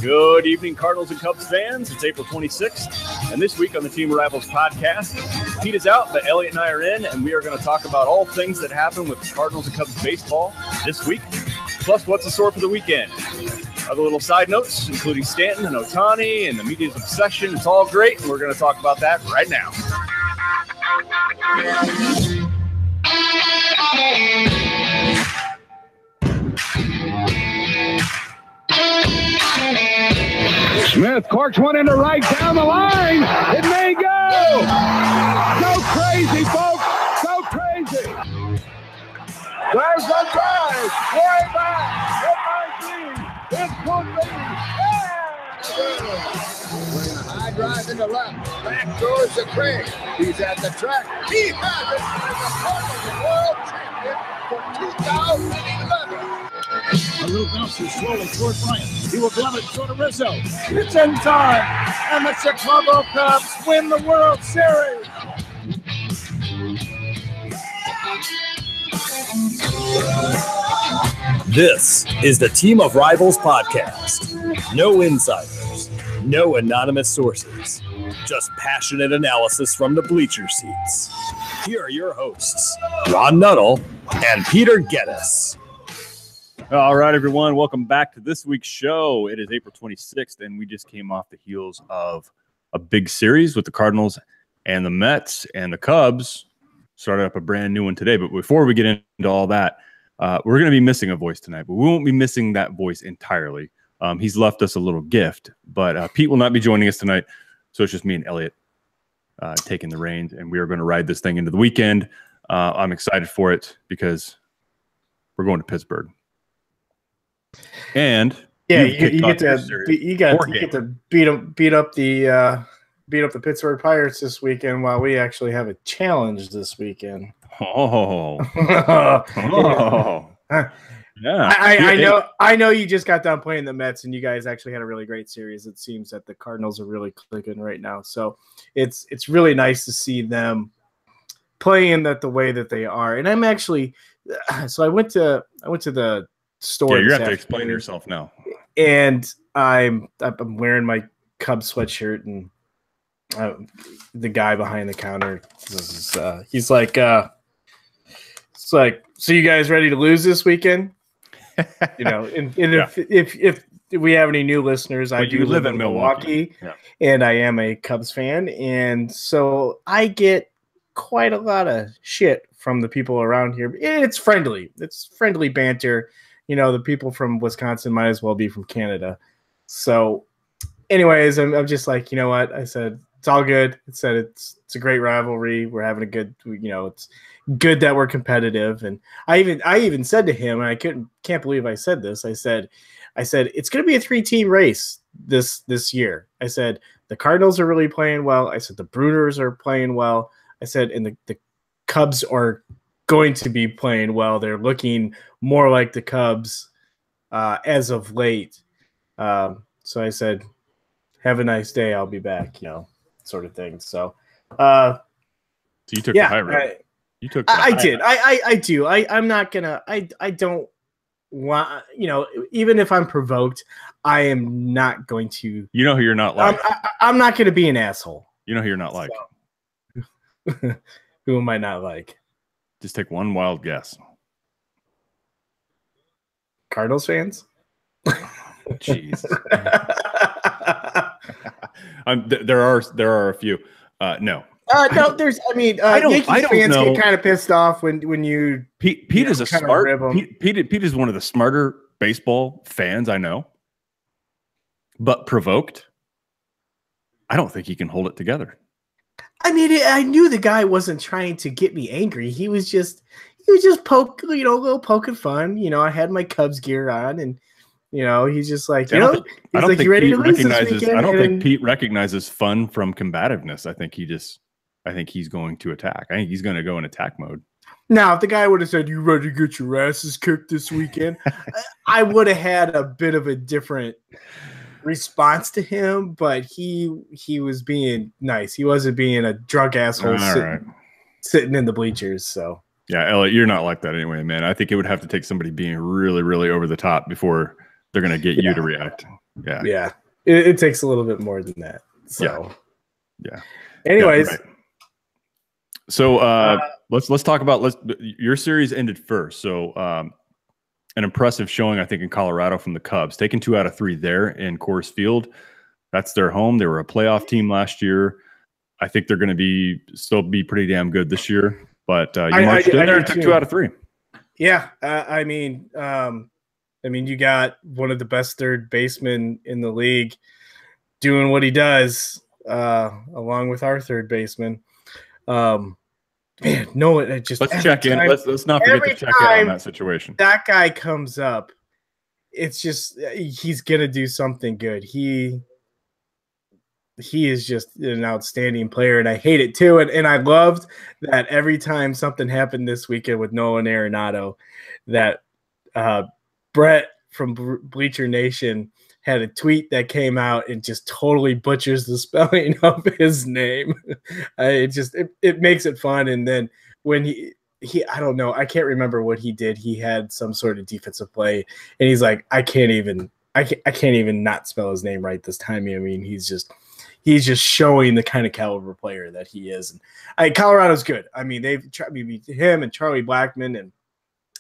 Good evening, Cardinals and Cubs fans. It's April 26th, and this week on the Team Rivals podcast, Pete is out, but Elliott and I are in, and we are going to talk about all things that happen with Cardinals and Cubs baseball this week, plus what's in store for the weekend. Other little side notes, including Stanton and Ohtani and the media's obsession. It's all great, and we're going to talk about that right now. Smith corks one into right down the line. It may go. Go crazy, folks. Go crazy. There's the drive. Way back. It might be. It could be. Yeah. High drive into left. Back goes the Craig. He's at the track. He has it. The Cardinals world champion for 2011. A little bouncer slowly toward Bryant. He will glove it toward Rizzo. It's in time, and the Chicago Cubs win the World Series. This is the Team of Rivals podcast. No insiders, no anonymous sources, just passionate analysis from the bleacher seats. Here are your hosts, Ron Nuttall and Peter Geddes. All right, everyone. Welcome back to this week's show. It is April 26th, and we just came off the heels of a big series with the Cardinals and the Mets, and the Cubs started up a brand new one today. But before we get into all that, we're going to be missing a voice tonight, but we won't be missing that voice entirely. He's left us a little gift, but Pete will not be joining us tonight, so it's just me and Elliott taking the reins, and we are going to ride this thing into the weekend. I'm excited for it because we're going to Pittsburgh. And yeah, you get to beat up the Pittsburgh Pirates this weekend, while we actually have a challenge this weekend. Yeah. I know you just got done playing the Mets, and you guys actually had a really great series. It seems that the Cardinals are really clicking right now, so it's really nice to see them playing that the way that they are. And I'm actually so I went to the store. Yeah, you have to explain yourself now. And I'm wearing my Cubs sweatshirt, and the guy behind the counter, he's like, it's like, so you guys ready to lose this weekend? You know, and yeah. if we have any new listeners, I do live in Milwaukee, yeah. And I am a Cubs fan, and so I get quite a lot of shit from the people around here. It's friendly banter. You know, the people from Wisconsin might as well be from Canada. So anyways, I'm just like, you know what? I said, it's all good. I said, it's a great rivalry. We're having a good, you know, it's good that we're competitive. And I even said to him, and I can't believe I said this. I said, it's going to be a 3-team race this year. I said, the Cardinals are really playing well. I said, the Brewers are playing well. I said, and the Cubs are going to be playing well. They're looking more like the Cubs as of late. So I said, have a nice day. I'll be back, you know, sort of thing. So you took the high road. You took the high road. Did. I do. I'm not going to, I don't want, you know, even if I'm provoked, I am not going to. You know who you're not like. I'm not going to be an asshole. You know who you're not like. So. Who am I not like? Just take one wild guess. Cardinals fans? Jeez. There are a few. No. No, there's. I mean, Yankees fans get kind of pissed off when you. Pete is a smart. Pete is one of the smarter baseball fans I know. But provoked, I don't think he can hold it together. I mean, I knew the guy wasn't trying to get me angry. He was just poking fun. You know, I had my Cubs gear on, and you know, he's just like, you know, he's like, you ready to lose this weekend? I don't think Pete recognizes fun from combativeness. I think he's going to attack. I think he's going to go in attack mode. Now, if the guy would have said, "You ready to get your asses kicked this weekend?" I would have had a bit of a different response to him, but he was being nice. He wasn't being a drunk asshole sitting in the bleachers. So yeah, Elliott, you're not like that anyway, man. I think it would have to take somebody being really, really over the top before they're going to get you to react. Yeah. Yeah. It takes a little bit more than that. So, yeah. Anyways. Yeah, right. So let's talk about your series ended first. So an impressive showing, I think, in Colorado from the Cubs, taking 2 out of 3 there in Coors Field. That's their home. They were a playoff team last year. I think they're going to still be pretty damn good this year. But you marched in there and took 2 out of 3. Yeah, I mean, you got one of the best third basemen in the league doing what he does, along with our third baseman. Man, no, it just let's check in. Let's not forget to check in on that situation. That guy comes up, it's just he's gonna do something good. He is just an outstanding player, and I hate it too. And I loved that every time something happened this weekend with Nolan Arenado, that Brett from Bleacher Nation had a tweet that came out and just totally butchers the spelling of his name. It makes it fun. And then when he I don't know, I can't remember what he did. He had some sort of defensive play, and he's like, I can't even not spell his name right this time. I mean, he's just showing the kind of caliber player that he is. And Colorado's good. I mean, they've tried him and Charlie Blackmon, and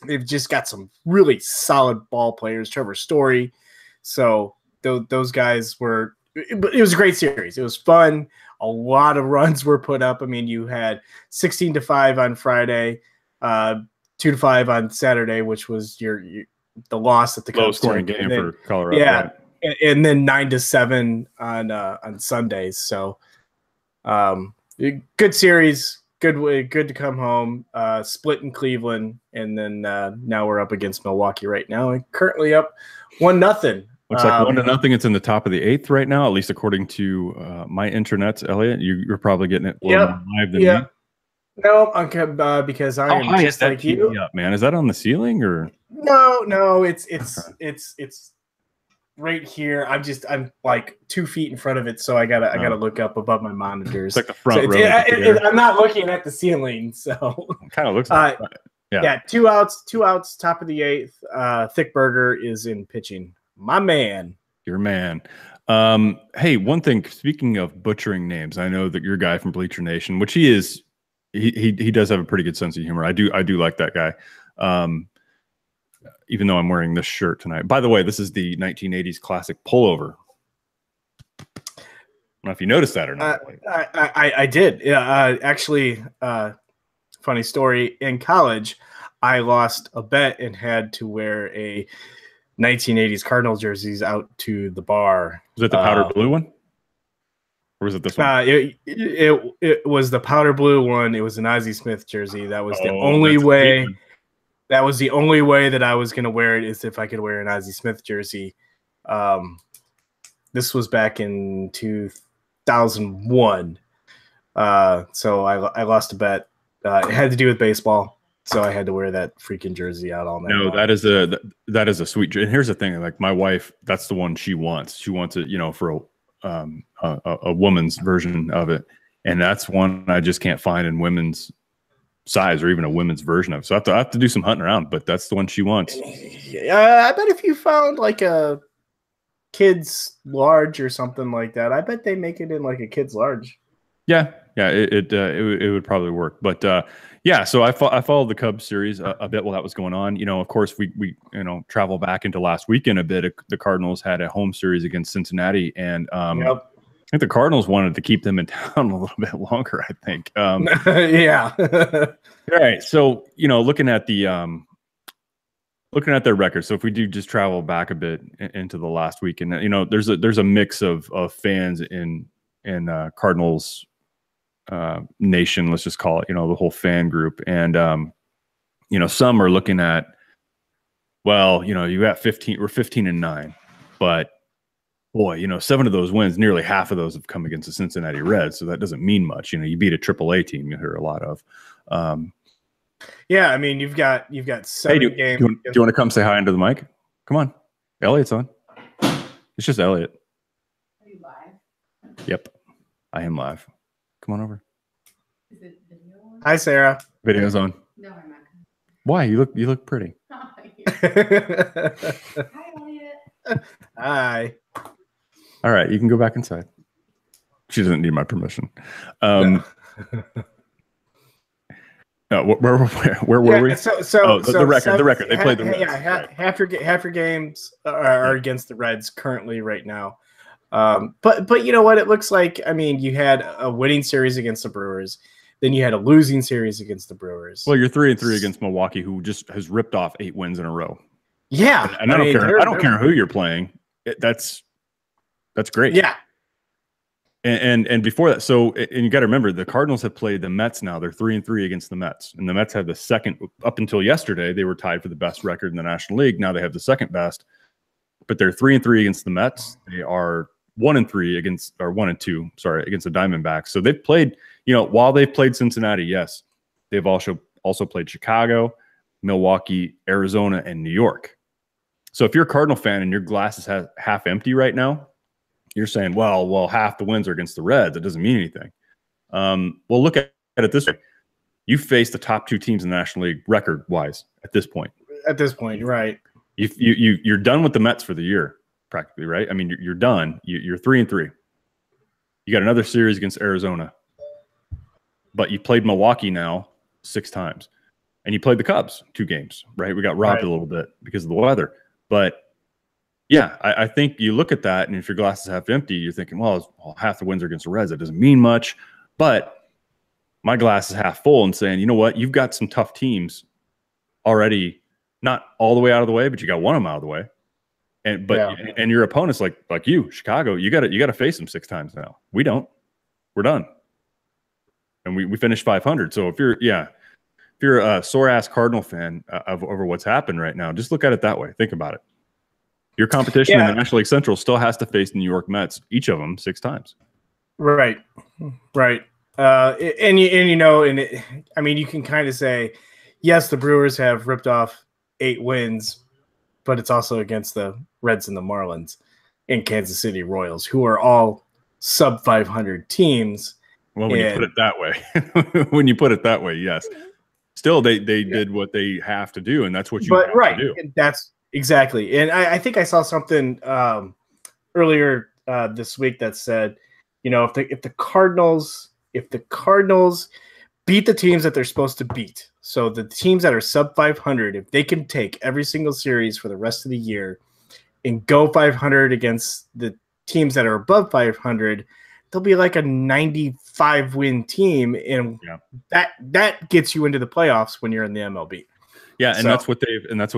they've just got some really solid ball players. Trevor Story. So those guys were – it was a great series. It was fun. A lot of runs were put up. I mean, you had 16-5 on Friday, 2-5 on Saturday, which was the loss at the low scoring game for Colorado. Yeah, right. and then 9-7 on Sundays. So good series. Good to come home. Split in Cleveland, and then now we're up against Milwaukee right now, and currently up 1-0. Looks like 1-0. It's in the top of the 8th right now, at least according to my internets. Elliot, you're probably getting it more live than me. No, because I am just like you. Up, man. Is that on the ceiling or? No, it's right here. I'm like 2 feet in front of it, so I gotta look up above my monitors. It's like the front row. I'm not looking at the ceiling, so it kind of looks like yeah. 2 outs, top of the 8th. Thickberger is in pitching. My man. Your man. Hey, one thing, speaking of butchering names, I know that your guy from Bleacher Nation, which he is, he does have a pretty good sense of humor. I do like that guy. Even though I'm wearing this shirt tonight. By the way, this is the 1980s classic pullover. I don't know if you noticed that or not. I did. Yeah, actually, funny story. In college, I lost a bet and had to wear a 1980s Cardinals jerseys out to the bar. Was it the powder blue one? Or was it this one? It was the powder blue one. It was an Ozzie Smith jersey. That was the only way. That was the only way that I was going to wear it, is if I could wear an Ozzie Smith jersey. This was back in 2001. So I lost a bet. It had to do with baseball. So I had to wear that freaking jersey out all night. No, that is a sweet jersey. And here's the thing: like my wife, that's the one she wants. She wants it, for a woman's version of it, and that's one I just can't find in women's size or even a women's version of. So I have to do some hunting around, but that's the one she wants. I bet if you found like a kids large or something like that, I bet they make it in like a kids large. Yeah, it would probably work. But yeah, so I followed the Cubs series a bit while that was going on. Of course, we travel back into last weekend a bit. The Cardinals had a home series against Cincinnati, and I think the Cardinals wanted to keep them in town a little bit longer, I think. Yeah. All right. So, looking at their record. So if we do just travel back a bit into the last week, and there's a mix of fans in Cardinals nation, let's just call it, the whole fan group. And some are looking at, well, you got 15, we're 15-9, but boy, 7 of those wins, nearly half of those have come against the Cincinnati Reds. So that doesn't mean much. You beat a AAA team, you hear a lot of. Yeah, I mean, you've got 7 games. Do you want to come say hi into the mic? Come on. Elliott's on. It's just Elliott. Are you live? Yep. I am live. Come on over. Is it video on? Hi, Sarah. Video's on. No, I'm not. Why? You look pretty. Hi, Elliott. Hi. All right, you can go back inside. She doesn't need my permission. No, where were we? So the record. The record. They played the Reds. Yeah, half your games are against the Reds currently right now. But you know what? It looks like, I mean, you had a winning series against the Brewers, then you had a losing series against the Brewers. Well, you're 3-3 against Milwaukee, who just has ripped off 8 wins in a row. Yeah, and I don't care. I don't care who you're playing. That's great. Yeah. And before that, and you got to remember, the Cardinals have played the Mets now. They're 3-3 against the Mets, and the Mets have the second. Up until yesterday, they were tied for the best record in the National League. Now they have the second best, but they're 3-3 against the Mets. They are 1-3 against, or 1-2, sorry, against the Diamondbacks. So they've played. While they've played Cincinnati, yes, they've also played Chicago, Milwaukee, Arizona, and New York. So if you're a Cardinal fan and your glass is half empty right now, you're saying, well, half the wins are against the Reds. It doesn't mean anything. Well, look at it this way. You face the top 2 teams in the National League record-wise at this point. At this point, right. You're done with the Mets for the year, practically, right? I mean, you're done. You're 3-3. You got another series against Arizona. But you played Milwaukee now 6 times. And you played the Cubs 2 games, right? We got robbed a little bit because of the weather. But yeah, I think you look at that, and if your glass is half empty, you're thinking, well, half the wins are against the Reds. That doesn't mean much. But my glass is half full and saying, you know what? You've got some tough teams already, not all the way out of the way, but you got one of them out of the way. And your opponents like you, Chicago, you got to face them 6 times now. We don't. We're done. And we finished 500. So if you're a sore ass Cardinal fan over what's happened right now, just look at it that way. Think about it. Your competition in the National League Central still has to face the New York Mets, each of them 6 times. Right. I mean, you can kind of say, yes, the Brewers have ripped off 8 wins, but it's also against the Reds and the Marlins and Kansas City Royals, who are all sub 500 teams. Well, when you put it that way, yes. Still, they did what they have to do, and that's what you have to do. And that's exactly. And I think I saw something earlier this week that said, if the Cardinals beat the teams that they're supposed to beat, so the teams that are sub 500, if they can take every single series for the rest of the year and go 500 against the teams that are above 500, they'll be like a 95 win team, and that gets you into the playoffs when you're in the MLB. Yeah, and that's what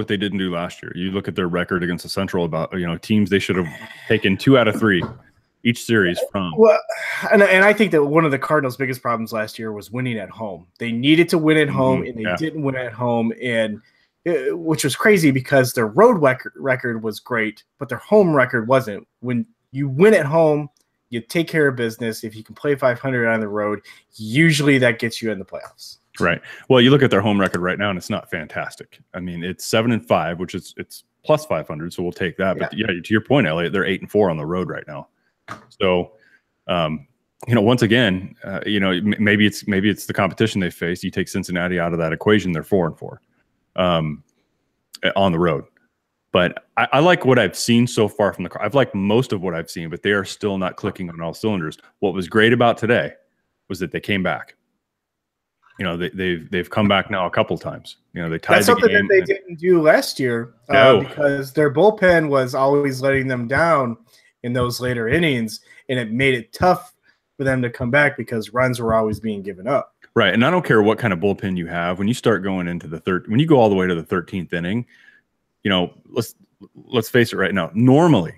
they didn't do last year. You look at their record against the Central, about teams they should have taken 2 out of 3 each series from. Well, and I think that one of the Cardinals' biggest problems last year was winning at home. They needed to win at home, and they didn't win at home, and which was crazy because their road record was great, but their home record wasn't. When you win at home, you take care of business. If you can play 500 on the road, usually that gets you in the playoffs. Right. Well, you look at their home record right now, and it's not fantastic. I mean, it's 7-5, which it's plus 500, so we'll take that. But to your point, Elliott, they're 8-4 on the road right now. So, once again, maybe it's the competition they face. You take Cincinnati out of that equation, they're 4-4 on the road. But I like what I've seen so far from I've liked most of what I've seen, but they are still not clicking on all cylinders. What was great about today was that they came back. They've come back now a couple times. They tied That's something that they didn't do last year because their bullpen was always letting them down in those later innings, and it made it tough for them to come back because runs were always being given up. Right, and I don't care what kind of bullpen you have. When you start going into when you go all the way to the 13th inning, let's face it right now. Normally,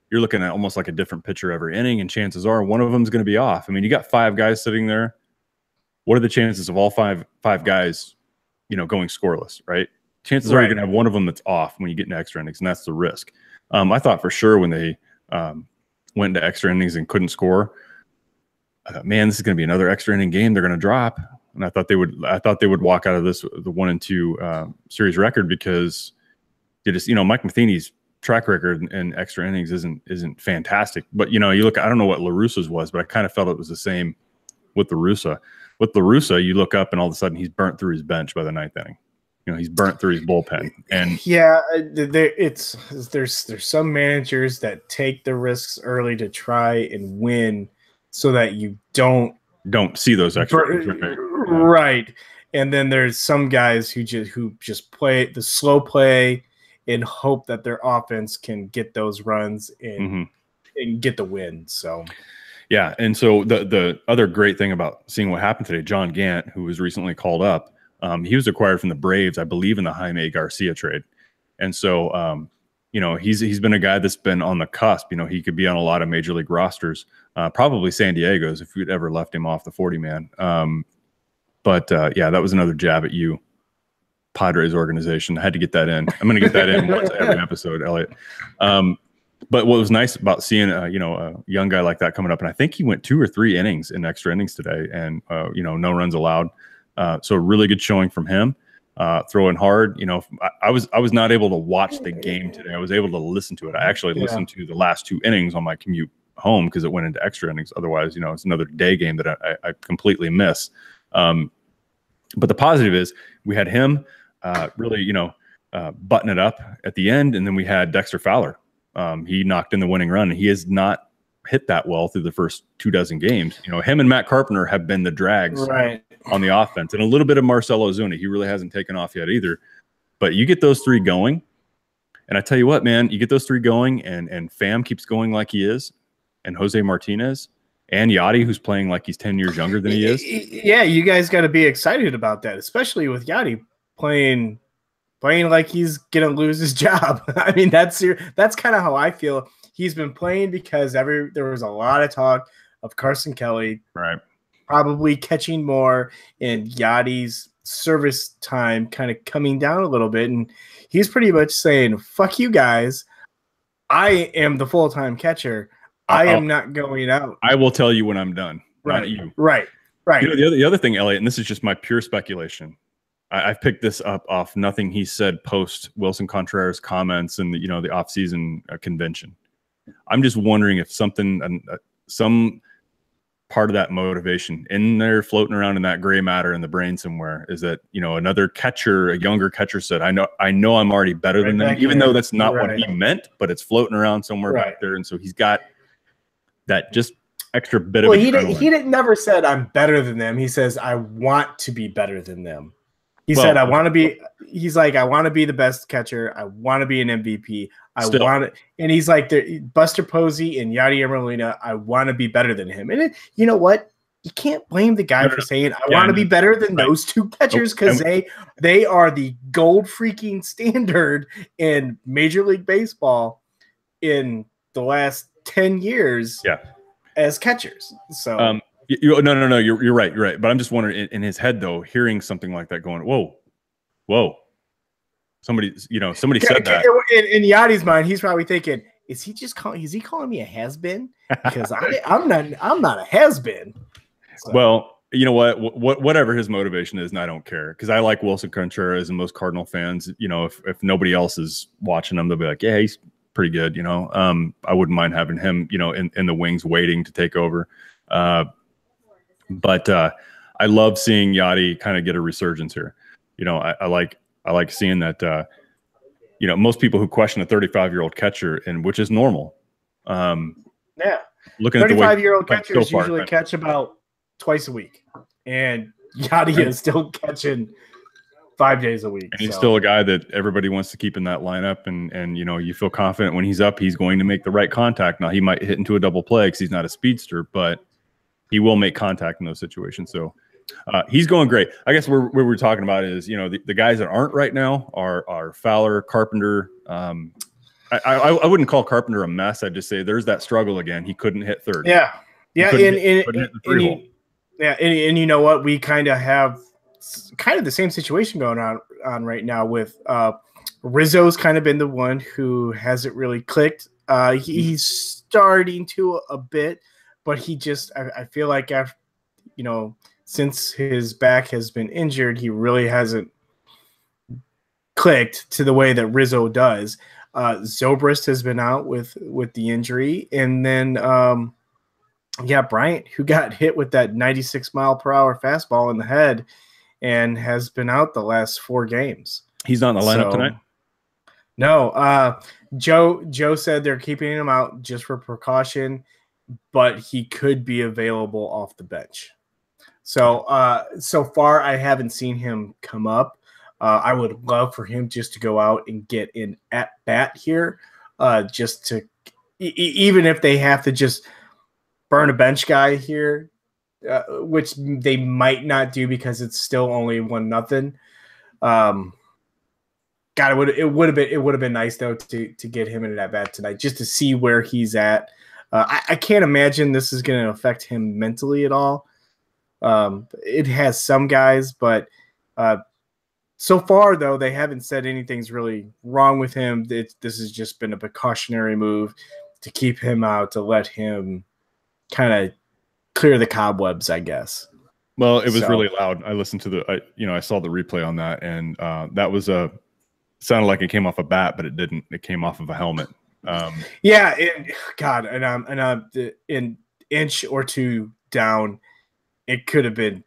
you're looking at almost like a different pitcher every inning, and chances are one of them is going to be off. I mean, you got 5 guys sitting there. What are the chances of all five guys, going scoreless, right? Chances are you're going to have one of them that's off when you get into extra innings, and that's the risk. I thought for sure when they went into extra innings and couldn't score, I thought, man, this is going to be another extra inning game. They're going to drop, and I thought they would walk out of this the 1-2 series record because they just, Mike Matheny's track record in extra innings isn't fantastic. But you look, I don't know what La Russa's was, but I kind of felt it was the same with La Russa. With La Russa, you look up and all of a sudden he's burnt through his bench by the 9th inning. he's burnt through his bullpen. And yeah, there's some managers that take the risks early to try and win, so that you don't see those extra right. And then there's some guys who just play the slow play and hope that their offense can get those runs and get the win. So. Yeah, and so the other great thing about seeing what happened today, John Gant, who was recently called up, he was acquired from the Braves, I believe, in the Jaime Garcia trade. And so, he's been a guy that's been on the cusp. He could be on a lot of major league rosters, probably San Diego's if you'd ever left him off the 40-man. But that was another jab at you, Padres organization. I had to get that in. I'm going to get that in once every episode, Elliott. But what was nice about seeing a young guy like that coming up, and I think he went 2 or 3 innings in extra innings today, and no runs allowed. So a really good showing from him. Throwing hard. I was not able to watch the game today. I was able to listen to it. I actually listened to the last 2 innings on my commute home because it went into extra innings. Otherwise, it's another day game that I completely miss. But the positive is we had him really button it up at the end, and then we had Dexter Fowler. He knocked in the winning run, and he has not hit that well through the first 24 games. Him and Matt Carpenter have been the drags on the offense, and a little bit of Marcell Ozuna. He really hasn't taken off yet either. But you get those 3 going, and I tell you what, man, you get those 3 going, and Pham keeps going like he is, and Jose Martinez, and Yachty, who's playing like he's 10 years younger than he is. Yeah, you guys got to be excited about that, especially with Yachty playing like he's gonna lose his job. I mean, that's kind of how I feel. He's been playing because there was a lot of talk of Carson Kelly probably catching more, and Yachty's service time kind of coming down a little bit, and he's pretty much saying, "Fuck you guys, I am the full-time catcher. I am not going out. I will tell you when I'm done." Not you. Right. The other thing, Elliott, and this is just my pure speculation. I've picked this up off nothing he said post Wilson Contreras comments and the offseason convention. I'm just wondering if some part of that motivation in there floating around in that gray matter in the brain somewhere is that another catcher, a younger catcher, said, "I know I'm already better than them," even though that's not what he meant, but it's floating around somewhere back there, and so he's got that just extra bit of. He didn't never said I'm better than them. He says I want to be better than them. He said, I want to be the best catcher. I want to be an MVP. And he's like, Buster Posey and Yadier Molina, I want to be better than him. And you know what? You can't blame the guy for saying, I want to be better than those 2 catchers, because they are the gold freaking standard in Major League Baseball in the last 10 years as catchers. So No. You're right. But I'm just wondering in his head though, hearing something like that, going, "Whoa!" Somebody said that. In Yachty's mind, he's probably thinking, "Is he calling me a has-been? Because I'm not a has-been." So. Well, you know what? Whatever his motivation is, and I don't care, because I like Wilson Contreras and most Cardinal fans. If nobody else is watching him, they'll be like, "Yeah, he's pretty good." I wouldn't mind having him, in the wings waiting to take over. But I love seeing Yachty kind of get a resurgence here. I like seeing that. Most people who question a 35-year-old catcher, and which is normal. Looking 35-year-old catchers usually catch about twice a week, and Yachty is still catching 5 days a week. And he's still a guy that everybody wants to keep in that lineup, and you feel confident when he's up, he's going to make the right contact. Now he might hit into a double play because he's not a speedster, but he will make contact in those situations. So he's going great. I guess where we're talking about is, the guys that aren't right now are Fowler, Carpenter. I wouldn't call Carpenter a mess. I'd just say there's that struggle again. He couldn't hit third. Yeah. And you know what? We kind of have the same situation going on right now with Rizzo's kind of been the one who hasn't really clicked. He's starting to a bit. But he just, I feel like after, since his back has been injured, he really hasn't clicked to the way that Rizzo does. Zobrist has been out with the injury, and then Bryant, who got hit with that 96-mile-per-hour fastball in the head, and has been out the last 4 games. He's not in the lineup tonight? No. Joe said they're keeping him out just for precaution, but he could be available off the bench. So so far I haven't seen him come up. I would love for him just to go out and get in at bat here, just to even if they have to just burn a bench guy here, which they might not do because it's still only 1-0. God, it would have been nice though to get him in at bat tonight just to see where he's at. I can't imagine this is going to affect him mentally at all. It has some guys, but so far though they haven't said anything's really wrong with him. This has just been a precautionary move to keep him out, to let him kind of clear the cobwebs, I guess. Well, it was really loud. I listened to I saw the replay on that, and that was sounded like it came off a bat, but it didn't. It came off of a helmet. Yeah, an inch or two down, it could have been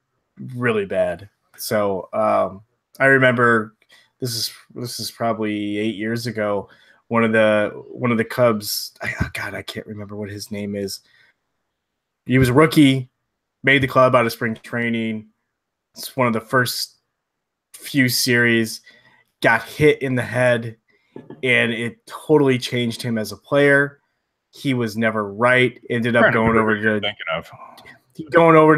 really bad. So I remember this is probably 8 years ago. One of the Cubs. I can't remember what his name is. He was a rookie, made the club out of spring training. It's one of the first few series. Got hit in the head, and it totally changed him as a player. He was never right. Ended up going over to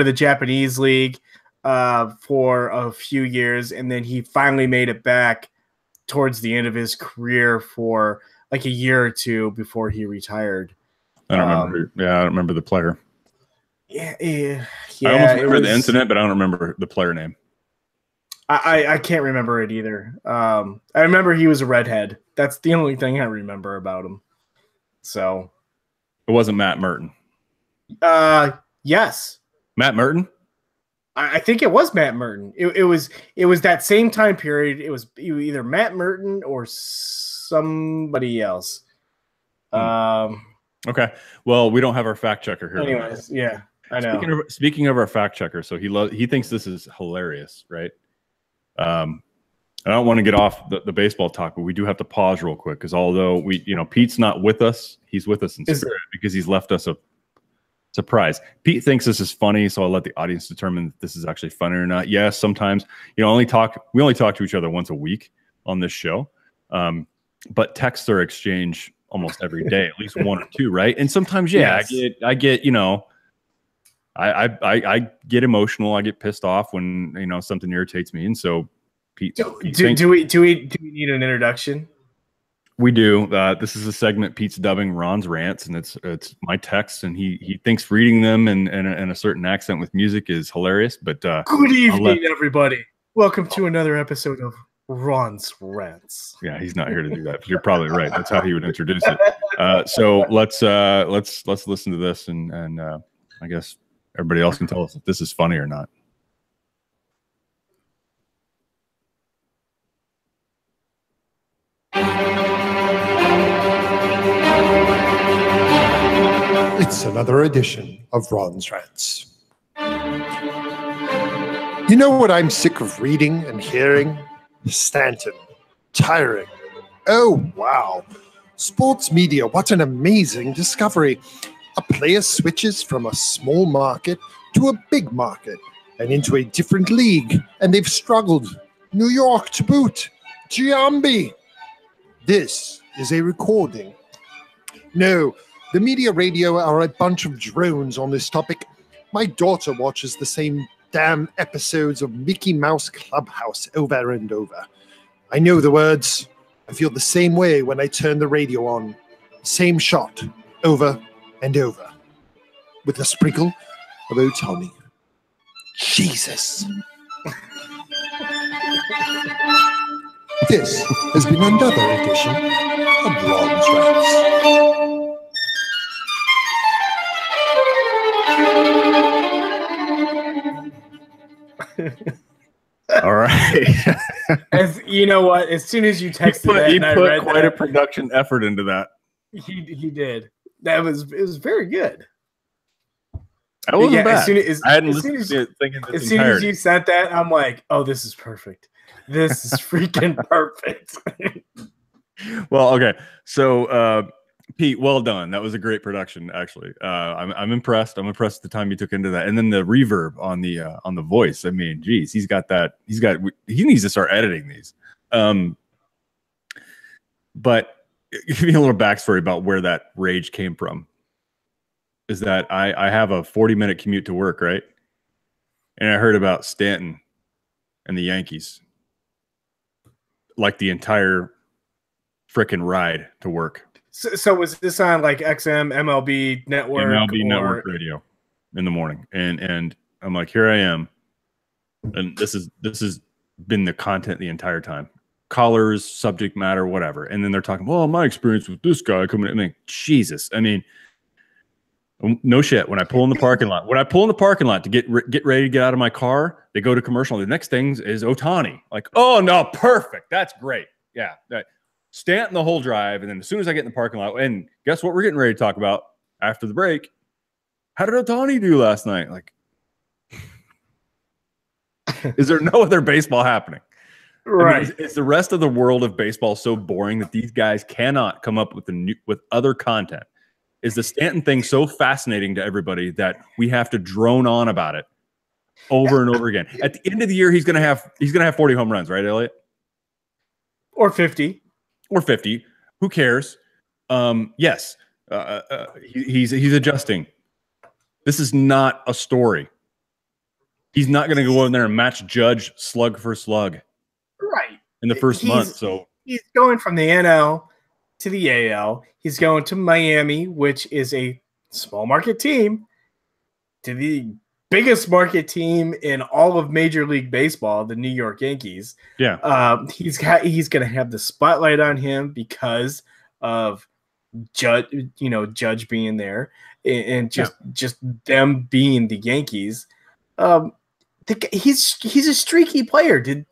the Japanese league for a few years, and then he finally made it back towards the end of his career for like a year or two before he retired. I don't remember. Yeah, I don't remember the player. Yeah. I almost remember the incident, but I don't remember the player name. I can't remember it either. I remember he was a redhead. That's the only thing I remember about him. So it wasn't Matt Merton. Yes. Matt Merton? I think it was Matt Merton. It was that same time period. It was either Matt Merton or somebody else. Okay. Well, we don't have our fact checker here. Anyways, yeah, I know. Speaking of our fact checker, so he thinks this is hilarious, right? I don't want to get off the baseball talk, but we do have to pause real quick because although Pete's not with us, he's with us in spirit because he's left us a surprise. Pete thinks this is funny, so I'll let the audience determine if this is actually funny or not. Yes, sometimes we only talk to each other once a week on this show, but texts are exchanged almost every day, at least one or two, right? And sometimes, yes. I get I get emotional. I get pissed off when something irritates me, and so Pete. Do we need an introduction? We do. This is a segment Pete's dubbing Ron's rants, and it's my texts, and he thinks reading them in a certain accent with music is hilarious. But good evening, everybody. Welcome to another episode of Ron's rants. Yeah, he's not here to do that. You're probably right. That's how he would introduce it. So let's listen to this, and I guess everybody else can tell us if this is funny or not. It's another edition of Ron's Rants. You know what I'm sick of reading and hearing? Stanton. Tiring. Oh, wow. Sports media, what an amazing discovery. A player switches from a small market to a big market and into a different league, and they've struggled. New York to boot. Giambi. This is a recording. No, the media radio are a bunch of drones on this topic. My daughter watches the same damn episodes of Mickey Mouse Clubhouse over and over. I know the words. I feel the same way when I turn the radio on. Same shot, over and over, with a sprinkle of Otani. Jesus. This has been another edition of Ron's Rants. All right. As you know what, as soon as you texted he put quite a production effort into that. He did. It was very good. That wasn't bad. As soon I hadn't listened to it thinking this as soon as you sent that, I'm like, oh, this is perfect. This is freaking perfect. Well, okay. So, Pete, well done. That was a great production, actually. I'm impressed. I'm impressed with the time you took into that, and then the reverb on the voice. I mean, geez, he needs to start editing these. But give me a little backstory about where that rage came from. Is that I have a 40-minute commute to work, right? And I heard about Stanton and the Yankees, like the entire frickin' ride to work. So was this on like XM, MLB Network? MLB Network radio in the morning. And I'm like, here I am. And this has been the content the entire time. Callers, subject matter, whatever. And then they're talking, well, my experience with this guy coming in. I mean, Jesus. I mean, no shit. When I pull in the parking lot, to get ready to get out of my car, they go to commercial. The next thing is Ohtani. Like, oh no, perfect. That's great. Yeah. Stanton the whole drive. And then as soon as I get in the parking lot, and guess what we're getting ready to talk about after the break? How did Ohtani do last night? Like, is there no other baseball happening? Right. I mean, is the rest of the world of baseball so boring that these guys cannot come up with other content? Is the Stanton thing so fascinating to everybody that we have to drone on about it over and over again? At the end of the year, he's gonna have 40 home runs, right, Elliott? Or 50. Or 50. Who cares? Yes. He's adjusting. This is not a story. He's not going to go in there and match Judge slug for slug. Right. In the first month. So he's going from the NL to the AL. He's going to Miami, which is a small market team, to the biggest market team in all of Major League Baseball, the New York Yankees. Yeah. He's going to have the spotlight on him because of Judge being there and just them being the Yankees. He's a streaky player. Did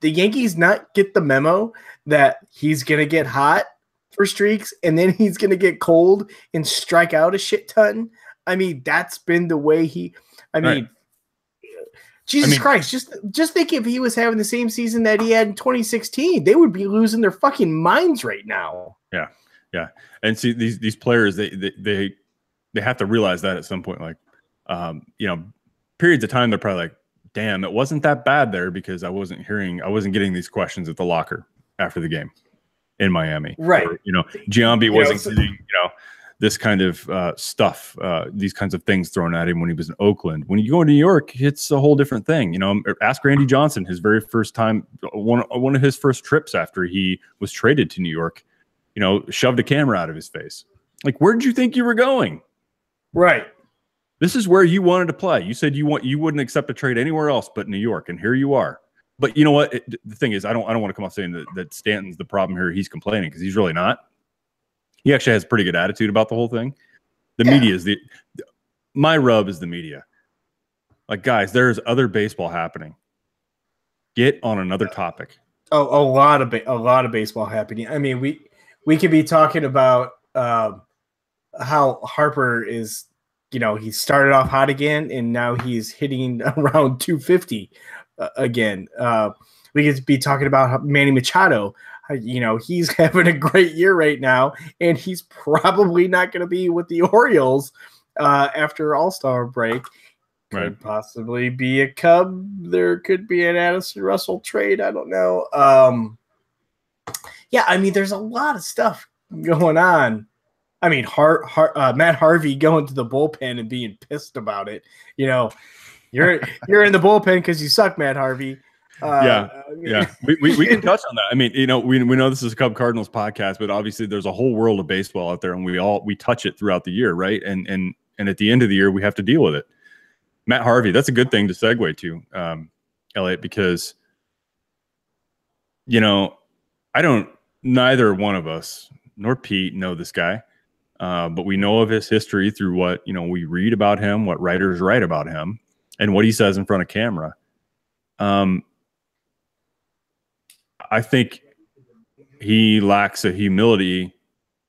the Yankees not get the memo that he's going to get hot for streaks and then he's going to get cold and strike out a shit ton? I mean, that's been the way Jesus Christ, just think if he was having the same season that he had in 2016, they would be losing their fucking minds right now. Yeah. Yeah. And see, these players, they have to realize that at some point, like, periods of time, they're probably like, damn, it wasn't that bad there because I wasn't getting these questions at the locker after the game in Miami. Right. Or, Giambi wasn't getting, this kind of stuff, these kinds of things thrown at him when he was in Oakland. When you go to New York, it's a whole different thing. Ask Randy Johnson, his very first time, one of his first trips after he was traded to New York, shoved a camera out of his face. Like, where did you think you were going? Right. This is where you wanted to play. You said you wouldn't accept a trade anywhere else but New York, and here you are. But you know what? The thing is, I don't want to come off saying that Stanton's the problem here. He's complaining because he's really not. He actually has a pretty good attitude about the whole thing. The media is my rub is the media. Like, guys, there's other baseball happening. Get on another topic. Oh, a lot of baseball happening. I mean, we could be talking about how Harper is. He started off hot again, and now he's hitting around 250 again. We could be talking about Manny Machado. He's having a great year right now, and he's probably not going to be with the Orioles after All-Star break. Could possibly be a Cub. There could be an Addison Russell trade. I don't know. I mean, there's a lot of stuff going on. I mean, Matt Harvey going to the bullpen and being pissed about it. You're in the bullpen because you suck, Matt Harvey. We can touch on that. I mean, we know this is a Cub Cardinals podcast, but obviously there's a whole world of baseball out there, and we touch it throughout the year, right? And at the end of the year, we have to deal with it. Matt Harvey, that's a good thing to segue to, Elliott, because neither one of us nor Pete know this guy. But we know of his history through what, we read about him, what writers write about him, and what he says in front of camera. I think he lacks a humility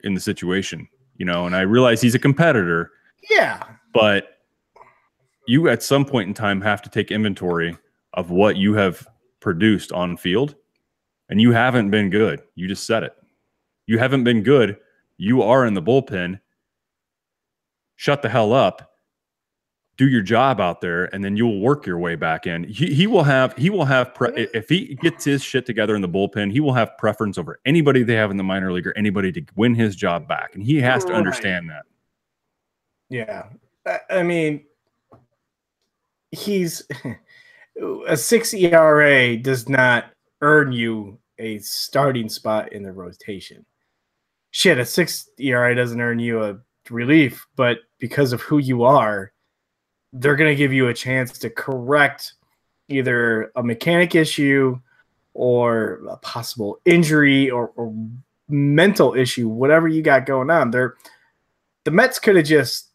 in the situation, and I realize he's a competitor. Yeah. But you at some point in time have to take inventory of what you have produced on field, and you haven't been good. You just said it. You haven't been good. You are in the bullpen. Shut the hell up. Do your job out there, and then you'll work your way back in. He will have if he gets his shit together in the bullpen, he will have preference over anybody they have in the minor league or anybody to win his job back, and he has to understand that. Yeah, I mean, he's a 6 ERA does not earn you a starting spot in the rotation. Shit, a 6 ERA doesn't earn you a relief, but because of who you are, they're going to give you a chance to correct either a mechanic issue or a possible injury or mental issue, whatever you got going on. The Mets could have just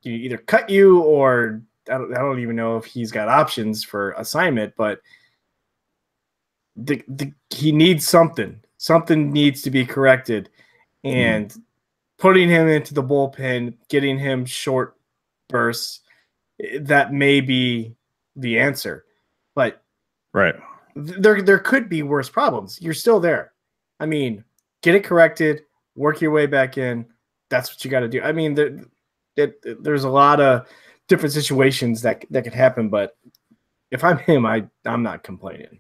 either cut you, or I don't even know if he's got options for assignment, but he needs something. Something needs to be corrected. And putting him into the bullpen, getting him short bursts, that may be the answer. But right, there could be worse problems. You're still there. I mean, get it corrected, work your way back in. That's what you got to do. I mean, there's a lot of different situations that could happen, but if I'm him, I'm not complaining.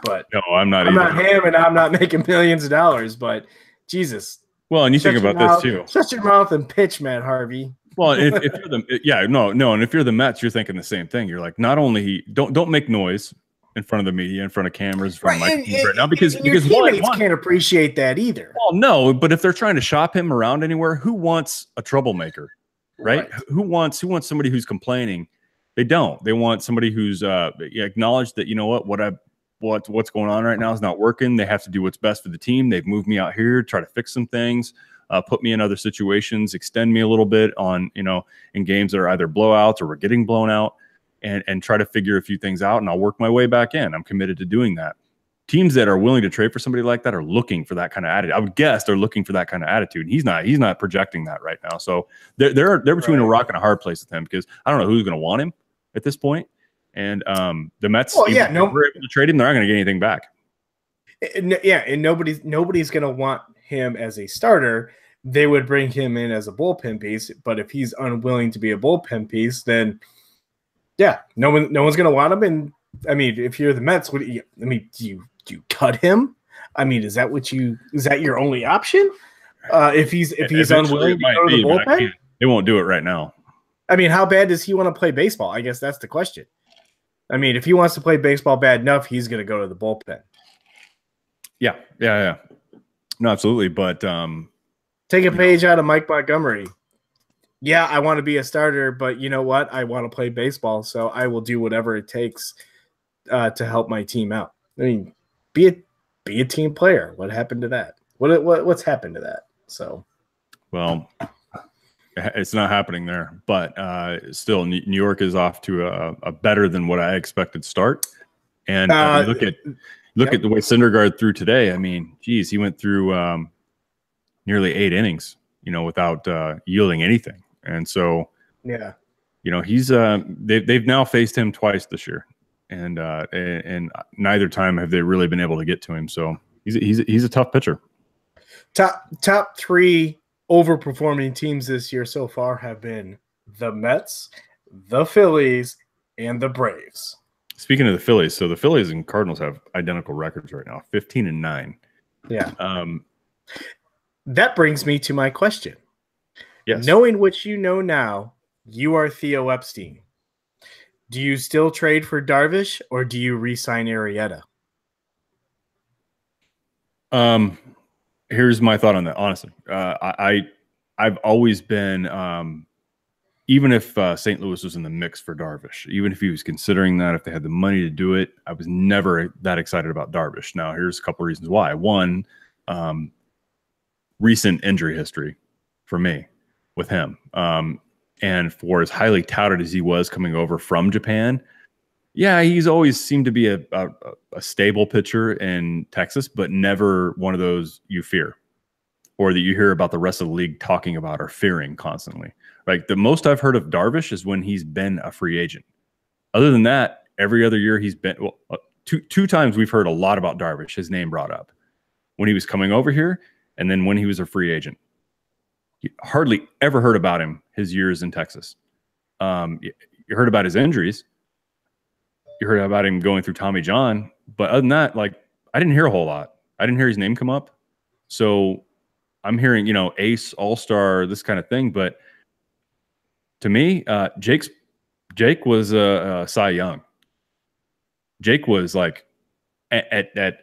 But no, I'm not him, and I'm not making millions of dollars, but Jesus. Well, and you think about this too. Shut your mouth and pitch, Matt Harvey. Well, if you're and if you're the Mets, you're thinking the same thing. You're like, not only don't make noise in front of the media, in front of cameras, in front of microphones right now, because your teammates can't appreciate that either. Well, no, but if they're trying to shop him around anywhere, who wants a troublemaker, right? Who wants somebody who's complaining? They don't. They want somebody who's acknowledged that, you know what's going on right now is not working. They have to do what's best for the team. They've moved me out here, try to fix some things. Put me in other situations, extend me a little bit on, in games that are either blowouts or we're getting blown out, and try to figure a few things out, and I'll work my way back in. I'm committed to doing that. Teams that are willing to trade for somebody like that are looking for that kind of attitude. I would guess they're looking for that kind of attitude. He's not projecting that right now. So they're between a rock and a hard place with him, because I don't know who's going to want him at this point. And the Mets, we're able to trade him, they're not going to get anything back. Yeah, and nobody's going to want him as a starter. They would bring him in as a bullpen piece, but if he's unwilling to be a bullpen piece, then no one's going to want him. And I mean, if you're the Mets, do you cut him? I mean, is that your only option? If he's unwilling to go to the bullpen, they won't do it right now. I mean, how bad does he want to play baseball? I guess that's the question. I mean, if he wants to play baseball bad enough, he's going to go to the bullpen. Yeah. No, absolutely. But take a page out of Mike Montgomery. Yeah, I want to be a starter, but you know what? I want to play baseball, so I will do whatever it takes to help my team out. I mean, be a team player. What happened to that? What's happened to that? So, well, it's not happening there, but still, New York is off to a better than what I expected start. And look at the way Syndergaard threw today. I mean, geez, he went through nearly 8 innings, without yielding anything. And so, he's they've now faced him twice this year, and neither time have they really been able to get to him. So he's a tough pitcher. Top 3 overperforming teams this year so far have been the Mets, the Phillies, and the Braves. Speaking of the Phillies, so the Phillies and Cardinals have identical records right now, 15-9. Yeah. That brings me to my question. Yes. Knowing what you know now, you are Theo Epstein. Do you still trade for Darvish, or do you re-sign Arrieta? Here's my thought on that. Honestly, I've always been, even if St. Louis was in the mix for Darvish, even if he was considering that, if they had the money to do it, I was never that excited about Darvish. Now, here's a couple of reasons why. One, recent injury history for me with him. And for as highly touted as he was coming over from Japan, he's always seemed to be a stable pitcher in Texas, but never one of those you fear, or that you hear about the rest of the league talking about or fearing constantly. Like, the most I've heard of Darvish is when he's been a free agent. Other than that, every other year he's been two times we've heard a lot about Darvish, his name brought up when he was coming over here, and then when he was a free agent. You hardly ever heard about him his years in Texas. You heard about his injuries. You heard about him going through Tommy John, but other than that, like, I didn't hear a whole lot. I didn't hear his name come up. So I'm hearing, ace, all-star, this kind of thing. But to me, Jake was a Cy Young. Jake was like at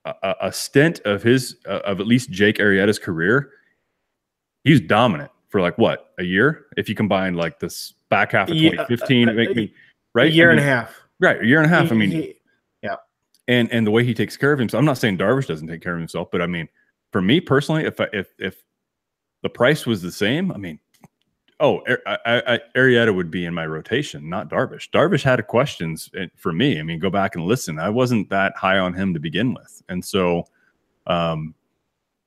a stint of at least Jake Arrieta's career. He's dominant for like what, a year? If you combine like this back half of 2015, right? A year and a half. Right, a year and a half. Yeah. And the way he takes care of himself. I'm not saying Darvish doesn't take care of himself, but I mean, for me personally, if the price was the same, I mean, Arrieta would be in my rotation, not Darvish. Darvish had questions for me. I mean, go back and listen. I wasn't that high on him to begin with, and so,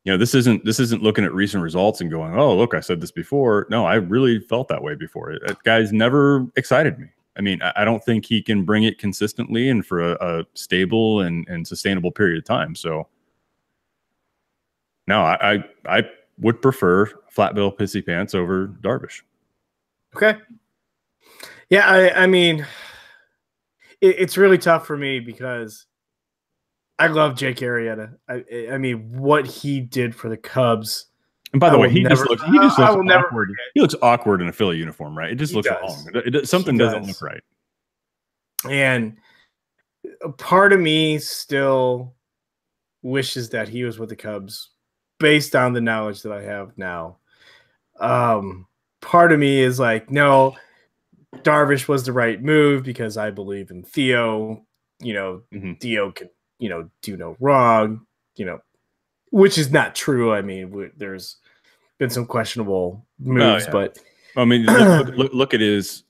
this isn't looking at recent results and going, oh, look, I said this before. No, I really felt that way before. That guy's never excited me. I mean, I don't think he can bring it consistently and for a stable and sustainable period of time. So, no, I would prefer flat bill pissy pants over Darvish. Okay. Yeah, I mean, it's really tough for me because I love Jake Arrieta. I mean, what he did for the Cubs. And by the way, he just looks awkward. He looks awkward in a Philly uniform, right? It just looks wrong. Something doesn't look right. And part of me still wishes that he was with the Cubs based on the knowledge that I have now. Part of me is like, no, Darvish was the right move because I believe in Theo. Theo can, do no wrong, which is not true. I mean, there's been some questionable moves, but I mean, look at his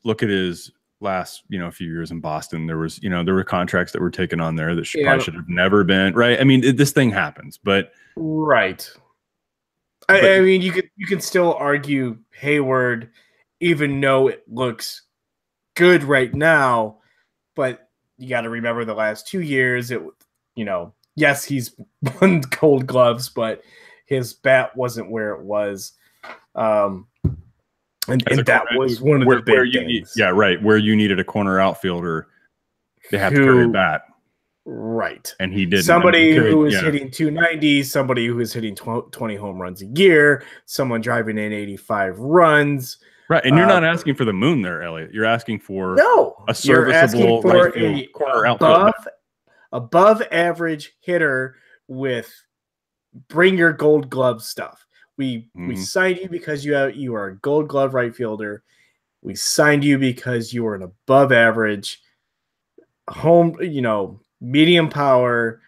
last, few years in Boston. There was, there were contracts that were taken on there that probably should have never been, right? I mean, this thing happens, but right. I mean, you can still argue Hayward, even though it looks good right now, but you got to remember the last 2 years. Yes, he's won Gold Gloves, but his bat wasn't where it was, and that was one of the big things. Where you needed a corner outfielder, they have to carry a bat. Right. And he did. Somebody who was hitting 290, somebody who was hitting 20 home runs a year, someone driving in 85 runs. Right. And you're not asking for the moon there, Elliott. You're asking for a serviceable you're asking for a corner outfielder. Above average hitter with bring your Gold Glove stuff. We signed you because you are a Gold Glove right fielder. We signed you because you were an above average home, medium power,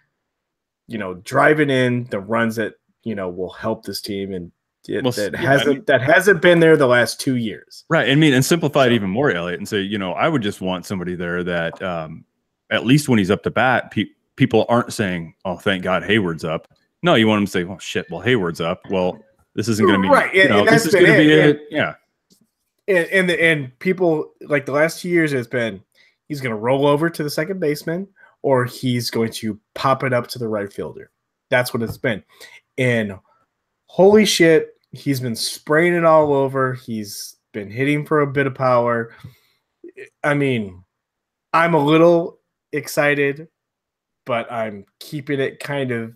driving in the runs that, will help this team. And that hasn't been there the last 2 years. Right. I mean, and simplify it even more, Elliott, and say, I would just want somebody there that at least when he's up to bat, people aren't saying, oh, thank God Hayward's up. No, you want him to say, well, shit, well, Hayward's up. Well, this isn't going to be right. This is going to be it. Yeah. And people, like, the last 2 years has been, he's going to roll over to the second baseman or he's going to pop it up to the right fielder. That's what it's been. And holy shit, he's been spraying it all over. He's been hitting for a bit of power. I mean, I'm a little excited, but I'm keeping it kind of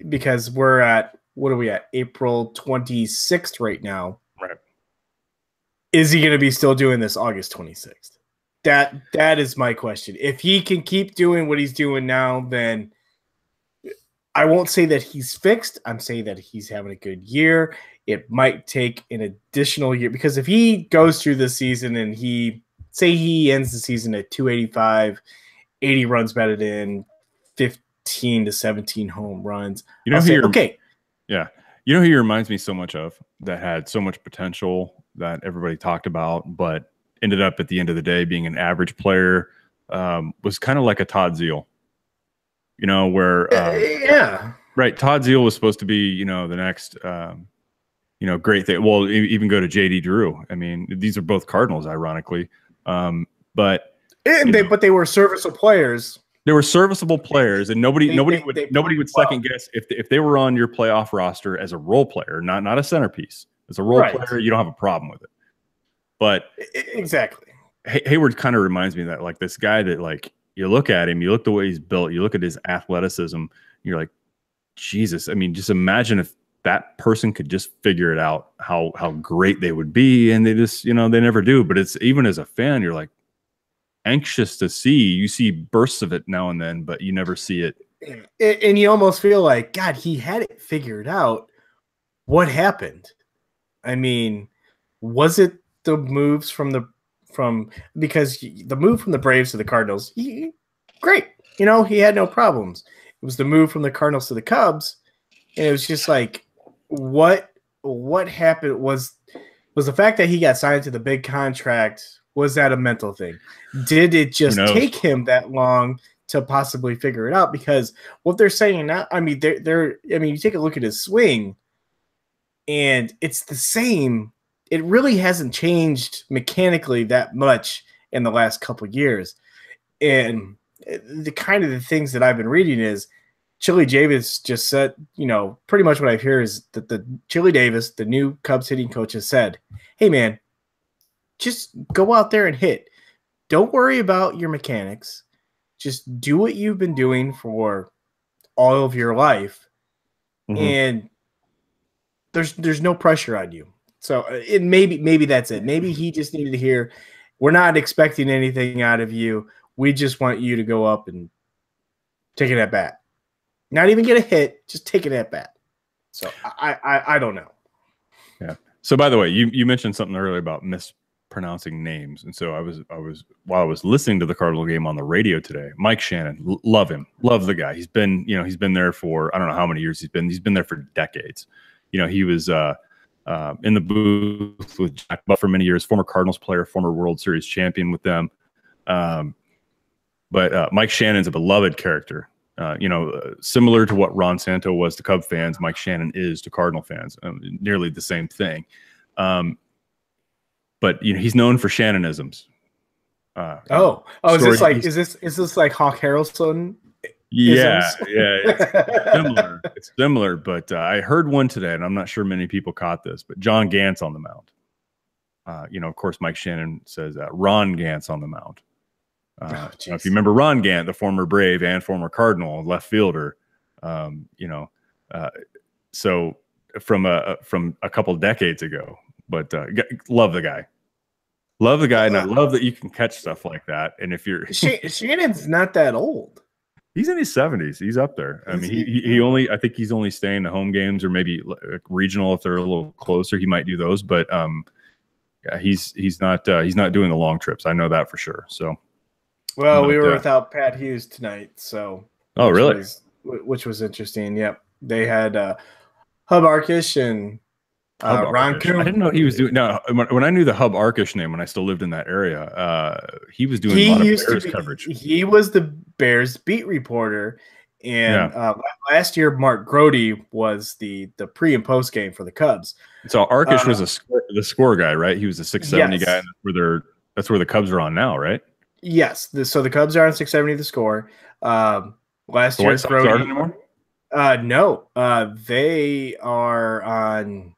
because we're at, what are we at? April 26th right now. Right. Is he going to be still doing this August 26th? That is my question. If he can keep doing what he's doing now, then I won't say that he's fixed. I'm saying that he's having a good year. It might take an additional year because if he goes through the season and he ends the season at 285, 80 runs batted in, 15 to 17 home runs. Okay. Yeah. You know who he reminds me so much of that had so much potential that everybody talked about, but ended up at the end of the day being an average player, was kind of like a Todd Zeal, where right. Todd Zeal was supposed to be, the next, great thing. Well, even go to JD Drew. I mean, these are both Cardinals, ironically. But But they were serviceable players. They were serviceable players, and nobody would second well. guess if they were on your playoff roster as a role player, not a centerpiece. As a role player, you don't have a problem with it. But exactly, Hayward kind of reminds me of that, like this guy that, like, you look at him, you look the way he's built, you look at his athleticism, you're like, Jesus. I mean, just imagine if that person could just figure it out, how great they would be, and they just, they never do. But it's, even as a fan, you're like anxious to see. You see bursts of it now and then, but you never see it. And you almost feel like, God, he had it figured out. What happened? I mean, was it the moves because the move from the Braves to the Cardinals, great. He had no problems. It was the move from the Cardinals to the Cubs, and it was just like, what happened? Was the fact that he got signed to the big contract, was that a mental thing? Did it just take him that long to possibly figure it out? Because what they're saying now, I mean, you take a look at his swing, and it's the same. It really hasn't changed mechanically that much in the last couple of years. And the kind of the things that I've been reading is Chili Davis just said, pretty much what I hear is that the Chili Davis, the new Cubs hitting coach, has said, hey, man, just go out there and hit. Don't worry about your mechanics. Just do what you've been doing for all of your life. Mm-hmm. And there's no pressure on you. So maybe that's it. Maybe he just needed to hear, we're not expecting anything out of you. We just want you to go up and take it at bat. Not even get a hit, just take it at bat. So I don't know. Yeah. So by the way, you mentioned something earlier about mispronouncing names, and so I was while I was listening to the Cardinal game on the radio today, Mike Shannon, love him, love the guy. He's been there for, I don't know how many years he's been there for decades. He was in the booth with Jack Butt for many years, former Cardinals player, former World Series champion with them. But Mike Shannon's a beloved character. Similar to what Ron Santo was to Cub fans, Mike Shannon is to Cardinal fans. Nearly the same thing. But he's known for Shannonisms. Is this like Hawk Harrelson? Yeah. It's similar, but I heard one today, and I'm not sure many people caught this, but John Gantz on the mound. Of course, Mike Shannon says Ron Gantz on the mound. If you remember Ron Gant, the former Brave and former Cardinal left fielder, so from a couple decades ago. But love the guy, and I love that you can catch stuff like that. And if you're Shannon's not that old. He's in his 70s. He's up there. I mean, I think he's only staying the home games, or maybe regional if they're a little closer. He might do those, but he's not doing the long trips. I know that for sure. So, well, we were without Pat Hughes tonight, so really? Which was interesting. Yep, they had Hub Arkish and Ron Coon. I didn't know he was doing. No, when I knew the Hub Arkish name, when I still lived in that area, he was doing a lot of Bears coverage. He was the Bears beat reporter, and last year Mark Grody was the pre and post game for the Cubs. So Arkish was the score guy, right? He was a 670 guy. That's where the Cubs are on now, right? Yes. So the Cubs are on 670 the score. Last year Grody. Anymore? No. They are on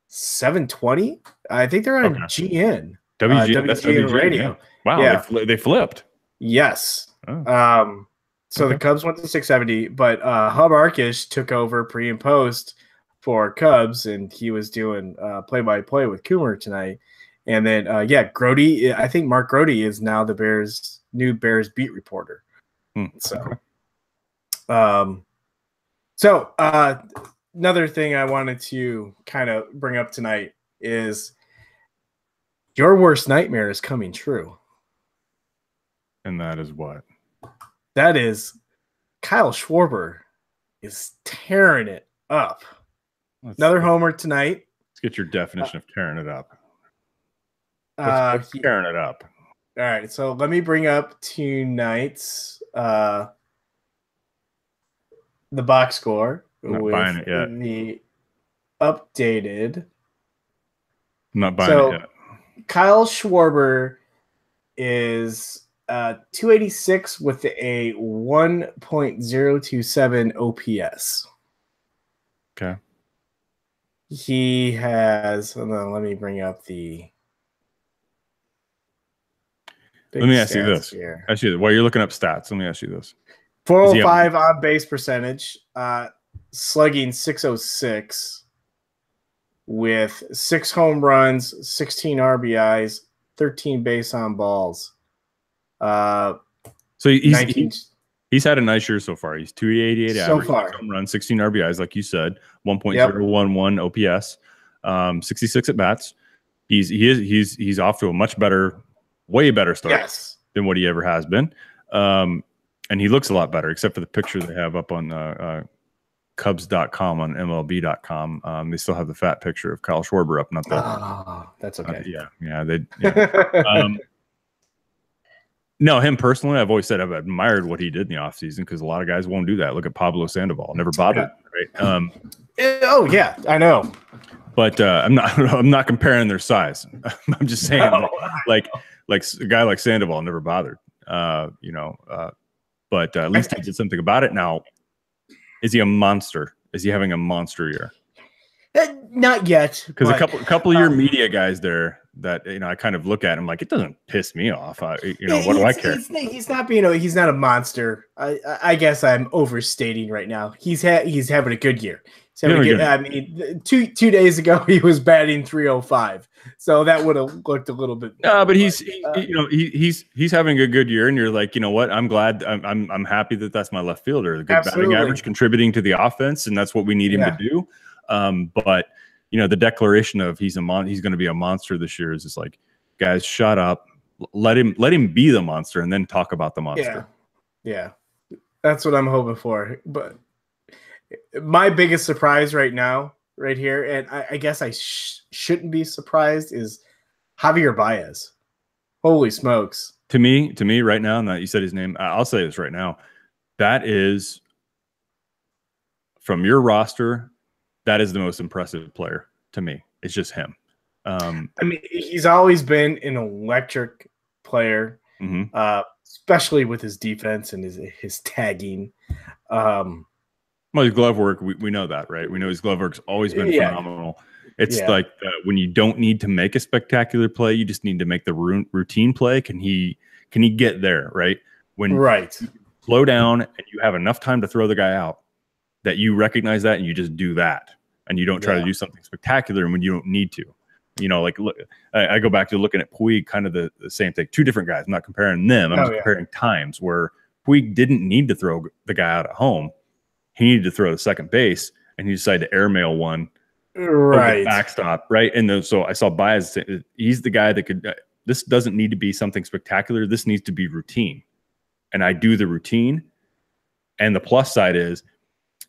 720. I think they're on GN. WGN radio. Wow, yeah. They flipped. Yes. Oh. So the Cubs went to 670, but Hub Arkish took over pre and post for Cubs, and he was doing play-by-play with Coomer tonight. And then, Grody, I think Mark Grody is now the new Bears beat reporter. So another thing I wanted to kind of bring up tonight is your worst nightmare is coming true. And that is what? That is Kyle Schwarber is tearing it up. Another homer tonight. Let's get your definition of tearing it up. Tearing it up. All right, so let me bring up tonight's the box score. I'm not buying it yet. The updated. I'm not buying it yet. Kyle Schwarber is 286 with a 1.027 OPS. Okay. He has. Hold on, let me bring up the. Let me ask you this. Here. Actually, while you're looking up stats, let me ask you this. 405 on base percentage, slugging 606 with 6 home runs, 16 RBIs, 13 base on balls. So he's had a nice year so far. He's 288 average, home run, 16 RBIs, like you said, 1.011 OPS, 66 at bats. He's off to a much better, way better start than what he ever has been. And he looks a lot better, except for the picture they have up on Cubs.com on MLB.com. They still have the fat picture of Kyle Schwarber up, not the. Oh, that's okay. No, him personally, I've always said I've admired what he did in the offseason because a lot of guys won't do that. Look at Pablo Sandoval, never bothered, right? Oh yeah, I know. But I'm not comparing their size. I'm just saying, like a guy like Sandoval never bothered. But at least he did something about it. Now, is he a monster? Is he having a monster year? Not yet. Because a couple of your media guys there that I kind of look at him like it doesn't piss me off. What do I care? He's not he's not a monster. I guess I'm overstating right now. He's having a good year. I mean, two days ago he was batting 305, so that would have looked a little bit. But he's having a good year, and you're like, you know what? I'm glad. I'm happy that's my left fielder. A good batting average, contributing to the offense, and that's what we need him to do. But the declaration of he's going to be a monster this year is just like, guys, shut up. Let him be the monster, and then talk about the monster. Yeah, that's what I'm hoping for. But my biggest surprise right now, right here, and I guess I shouldn't be surprised, is Javier Baez. Holy smokes! To me, right now, and that you said his name, I'll say this right now. That is from your roster. That is the most impressive player to me. It's just him. I mean, he's always been an electric player, especially with his defense and his tagging. Well, his glove work, we know that, right? We know his glove work's always been phenomenal. It's like when you don't need to make a spectacular play, you just need to make the routine play. Can he get there, right? When you slow down and you have enough time to throw the guy out, that you recognize that and you just do that, and you don't try to do something spectacular when you don't need to. Look, I go back to looking at Puig, kind of the same thing. Two different guys. I'm not comparing them. I'm just comparing times where Puig didn't need to throw the guy out at home. He needed to throw to second base, and he decided to airmail one over the backstop, right? And so I saw Baez. He's the guy that could. This doesn't need to be something spectacular. This needs to be routine, and I do the routine. And the plus side is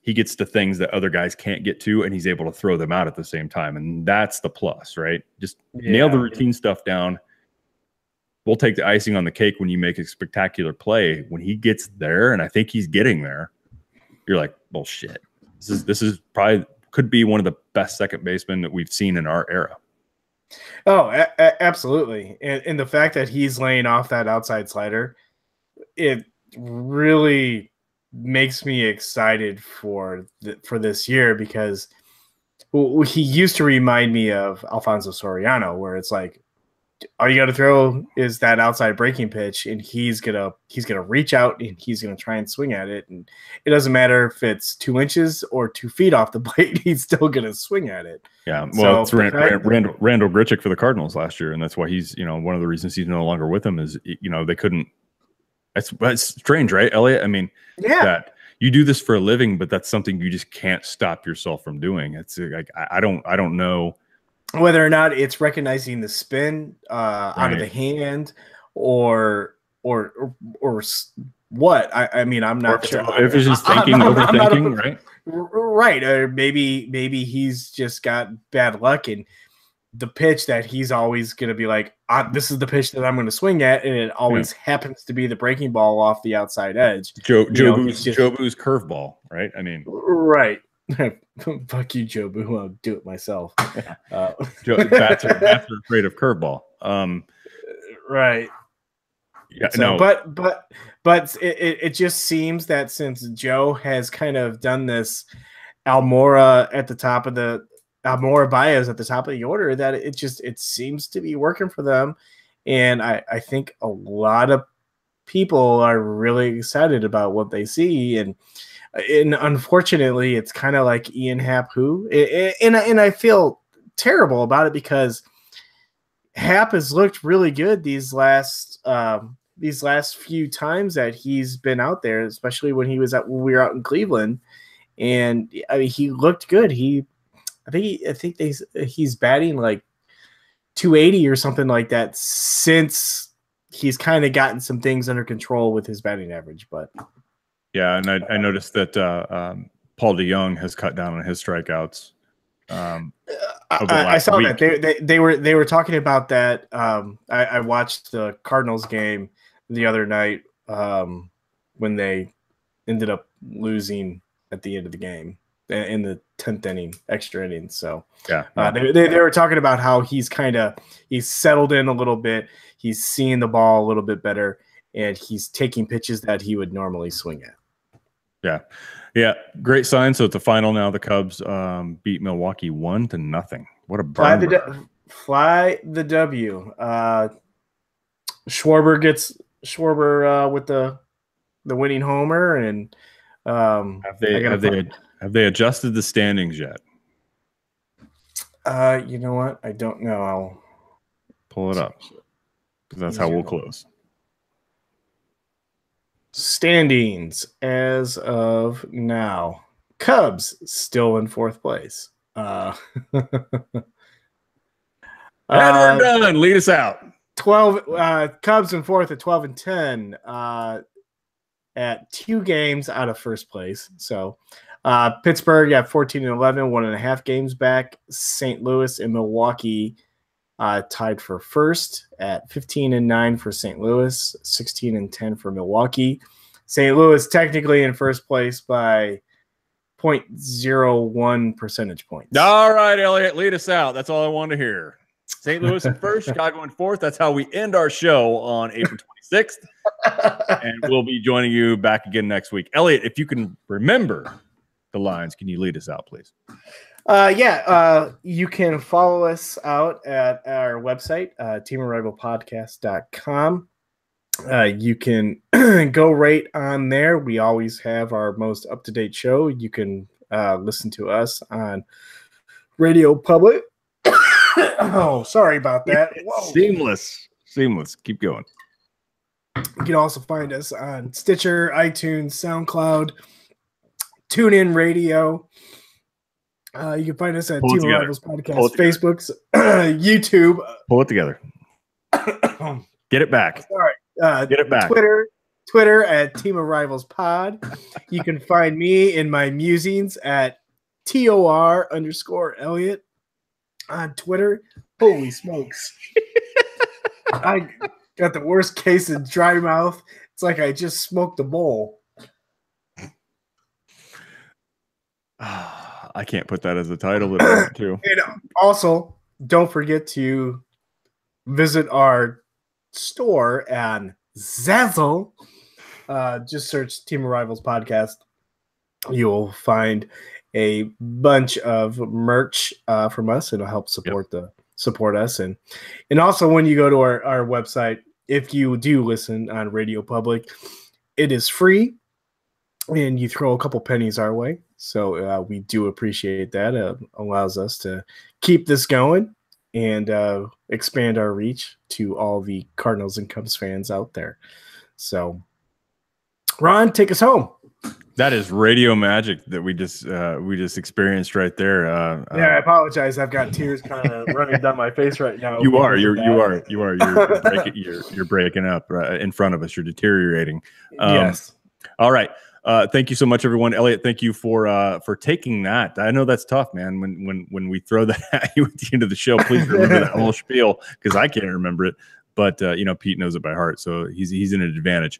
he gets to things that other guys can't get to, and he's able to throw them out at the same time, and that's the plus, right? Just nail the routine stuff down. We'll take the icing on the cake when you make a spectacular play. When he gets there, and I think he's getting there, you're like, well, shit. This is probably could be one of the best second basemen that we've seen in our era. Oh, absolutely. And the fact that he's laying off that outside slider, it really makes me excited for this year, because he used to remind me of Alfonso Soriano, where it's like, all you got to throw is that outside breaking pitch, and he's gonna reach out and he's gonna try and swing at it, and it doesn't matter if it's 2 inches or 2 feet off the plate, he's still gonna swing at it. Yeah, well, so it's Randall Grichuk for the Cardinals last year, and that's why he's one of the reasons he's no longer with them is they couldn't. That's strange, right, Elliott? I mean, that you do this for a living, but that's something you just can't stop yourself from doing. It's like I don't know whether or not it's recognizing the spin out of the hand or what. I mean, I'm not sure. If it's just overthinking, right? Right. Or maybe he's just got bad luck, and the pitch that he's always going to be like, this is the pitch that I'm going to swing at, and it always happens to be the breaking ball off the outside edge. Joe Boo's curveball, right? I mean, right. Fuck you, Joe Boo. I'll do it myself. Bats are afraid of curveball. Right. Yeah, So, no. but it just seems that since Joe has kind of done this Almora Baez at the top of the order, that it seems to be working for them. And I think a lot of people are really excited about what they see. And unfortunately, it's kind of like Ian Happ, and I feel terrible about it because Happ has looked really good these last few times that he's been out there, especially when we were out in Cleveland, and I mean he looked good. I think he's batting like 280 or something like that since he's kind of gotten some things under control with his batting average. But yeah, and I noticed that Paul DeYoung has cut down on his strikeouts. I saw week. That they were talking about that. I watched the Cardinals game the other night when they ended up losing at the end of the game in the 10th inning, extra innings. So yeah, they were talking about how he's settled in a little bit. He's seeing the ball a little bit better, and he's taking pitches that he would normally swing at. Yeah, great sign. So it's a final now. The Cubs beat Milwaukee 1-0. What a burn! Fly the W. Schwarber with the winning homer, and have they adjusted the standings yet? You know what? I don't know. I'll pull it up because that's how we'll close. Standings as of now. Cubs still in fourth place. And we're done. Lead us out. 12 Cubs in fourth at 12-10 at 2 games out of first place. So Pittsburgh at 14-11, 1.5 games back. St. Louis and Milwaukee tied for first at 15-9 for St. Louis, 16-10 for Milwaukee. St. Louis technically in first place by 0.01 percentage points. All right, Elliott, lead us out. That's all I wanted to hear. St. Louis in first, Chicago in fourth. That's how we end our show on April 26th. And we'll be joining you back again next week. Elliott, if you can remember the lines, can you lead us out, please? You can follow us out at our website, teamarivalpodcast.com. You can go right on there. We always have our most up-to-date show. You can listen to us on Radio Public. Oh, sorry about that. Whoa. Seamless. Keep going. You can also find us on Stitcher, iTunes, SoundCloud, TuneIn Radio. You can find us at Team Rivals Podcast, Facebook's, YouTube. Pull it together. Get it back. Sorry. Get it back. Twitter at Team of Rivals Pod. You can find me in my musings at TOR_Elliott on Twitter. Holy smokes. I got the worst case of dry mouth. It's like I just smoked a bowl. I can't put that as a title too. And also, don't forget to visit our store on Zazzle. Just search Team of Rivals Podcast. You will find a bunch of merch from us. It'll help support us. And also when you go to our website, if you do listen on Radio Public, it is free and you throw a couple pennies our way. So we do appreciate that. It allows us to keep this going and expand our reach to all the Cardinals and Cubs fans out there. So, Ron, take us home. That is radio magic that we just experienced right there. I apologize. I've got tears kind of running down my face right now. You are. You're breaking up in front of us. You're deteriorating. Yes. All right. Thank you so much, everyone. Elliott, thank you for taking that. I know that's tough, man. When we throw that at you at the end of the show, please remember that whole spiel because I can't remember it. But Pete knows it by heart, so he's in an advantage.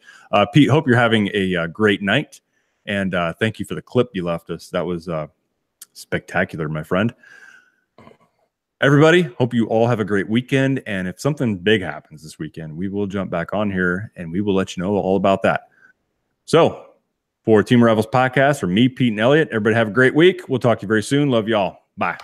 Pete, hope you're having a great night. And thank you for the clip you left us. That was spectacular, my friend. Everybody, hope you all have a great weekend. And if something big happens this weekend, we will jump back on here and we will let you know all about that. So for Team Rivals Podcast, for me, Pete, and Elliott, everybody have a great week. We'll talk to you very soon. Love y'all. Bye.